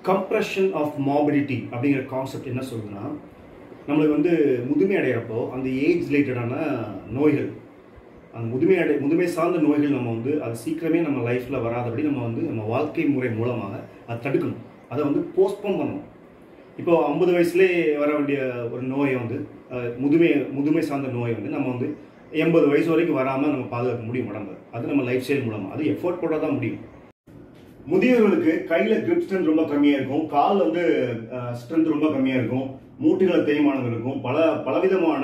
Compression of மாபிலிட்டி அப்படிங்கிற concept என்ன சொல்லுதுன்னா, நம்மளுக்கு வந்து முதுமை அடைகிறப்போ அந்த ஏஜ் ரிலேட்டடான நோய்கள், அந்த முதுமை சார்ந்த நோய்கள் நம்ம வந்து அது சீக்கிரமே நம்ம லைஃப்பில் வராதபடி நம்ம வாழ்க்கை முறை மூலமாக அதை தடுக்கணும். அதை வந்து போஸ்ட்போன் பண்ணணும். இப்போ 50 வயசுலேயே வர வேண்டிய ஒரு நோயை வந்து முதுமை சார்ந்த நோயை வந்து நம்ம வந்து 80 வயசு வரைக்கும் வராமல் நம்ம பாதுகாக்க முடியும் உடம்பு. அது நம்ம லைஃப் ஸ்டைல் மூலமாக, அது எஃபோர்ட் போட்டால் தான் முடியும். முதியவர்களுக்கு கையில் கிரிப் ஸ்ட்ரென்த் ரொம்ப கம்மியாக இருக்கும், கால் வந்து ஸ்ட்ரென்த் ரொம்ப கம்மியாக இருக்கும், மூட்டுகள் தேய்மானம் இருக்கும், பலவிதமான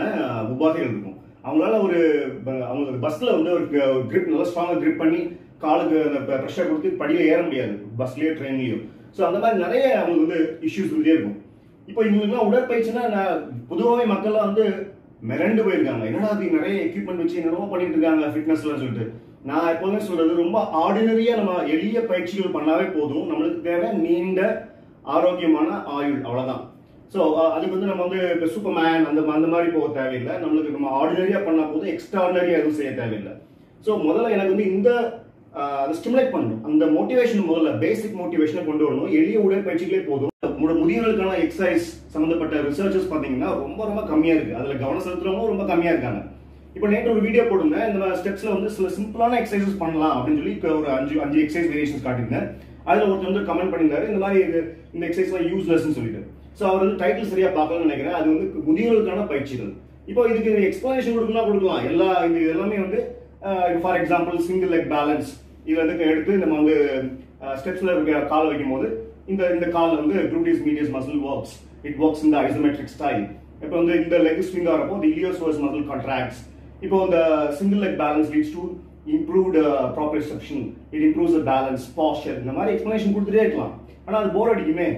உபாதைகள் இருக்கும். அவங்களால அவங்களுக்கு பஸ்ஸில் வந்து ஒரு கிரிப் நல்லா ஸ்ட்ராங்காக கிரிப் பண்ணி காலுக்கு அந்த ப்ரெஷர் கொடுத்து படியில் ஏற முடியாது, பஸ்லேயோ ட்ரெயின்லேயோ. ஸோ அந்த மாதிரி நிறைய அவங்களுக்கு வந்து இஷ்யூஸ் இருந்தே இருக்கும். இப்போ இவங்களுக்குலாம் உடற்பயிற்சினா பொதுவாகவே மக்கள்லாம் வந்து மிரண்டு போயிருக்காங்க. என்னடா அது நிறைய எக்யூப்மெண்ட் வச்சு என்னென்னமோ பண்ணிட்டு இருக்காங்க ஃபிட்னஸ்லாம் சொல்லிட்டு. நான் எப்போதுமே சொல்றது, ரொம்ப ஆர்டினரியா நம்ம எளிய பயிற்சிகள் பண்ணாவே போதும். நம்மளுக்கு தேவை நீண்ட ஆரோக்கியமான ஆயுள், அவ்வளவுதான். ஸோ அதுக்கு வந்து நம்ம வந்து இப்போ சூப்பர்மேன் அந்த மாதிரி போக தேவையில்லை. நம்மளுக்கு நம்ம ஆர்டினரியா பண்ணா போதும், எக்ஸ்ட்ராடினரியா எதுவும் செய்ய தேவையில்லை. ஸோ முதல்ல எனக்கு வந்து இந்த அதை ஸ்டிமுலேட் பண்ணணும். அந்த மோட்டிவேஷன் முதல்ல பேசிக் மோட்டிவேஷனை கொண்டு வரணும். எளிய உடற்பயிற்சிகளே போதும். முதியவர்களுக்கான எக்ஸசைஸ் சம்பந்தப்பட்ட ரிசர்ச்சஸ் பார்த்தீங்கன்னா ரொம்ப கம்மியா இருக்கு. அதுல கவனம் செலுத்துறவங்க ரொம்ப கம்மியா இருக்காங்க. இப்போ நேற்று ஒரு வீடியோ போட்டிருந்தேன். இந்த ஸ்டெப்ஸ்ல வந்து சில சிம்பிளான எக்ஸசைசஸ் பண்ணலாம் அப்படின்னு சொல்லி ஒரு அஞ்சு எக்ஸசைஸ் வேரியேஷன்ஸ் காட்டியிருந்தேன். அதுல ஒருத்தர் வந்து கமெண்ட் பண்ணியிருந்தாரு, இந்த மாதிரி இந்த எக்ஸசைஸ்லாம் யூஸ்லெஸ்ன்னு சொல்லிட்டு. ஸோ அவர் வந்து டைட்டில் சரியா பார்க்கலன்னு நினைக்கிறேன். அது வந்து முதியவர்களுக்கான பயிற்சிகள். இப்போ இதுக்கு எக்ஸ்பிளனேஷன் கொடுக்கலாம். இது எல்லாமே வந்து for example single leg balance, இதுல வந்து எடுத்து நம்ம வந்து ஸ்டெப்ஸ்ல இருக்க கால் வைக்கும் போது இந்த கால் வந்து gluteus medius muscle works in the isometric style. இப்போ வந்து இந்த லெக் ஸ்விங் ஆகிறப்போ தி இலியோசோரஸ் மசில் கான்ட்ராக்ட்ஸ். இப்போ இந்த single leg balance leads to improved proprioception, it improves the balance, posture. இந்த மாதிரி எக்ஸ்பிளனேஷன் கொடுத்துட்டே இருக்கலாம். ஆனால் அது போர் அடிக்குமே.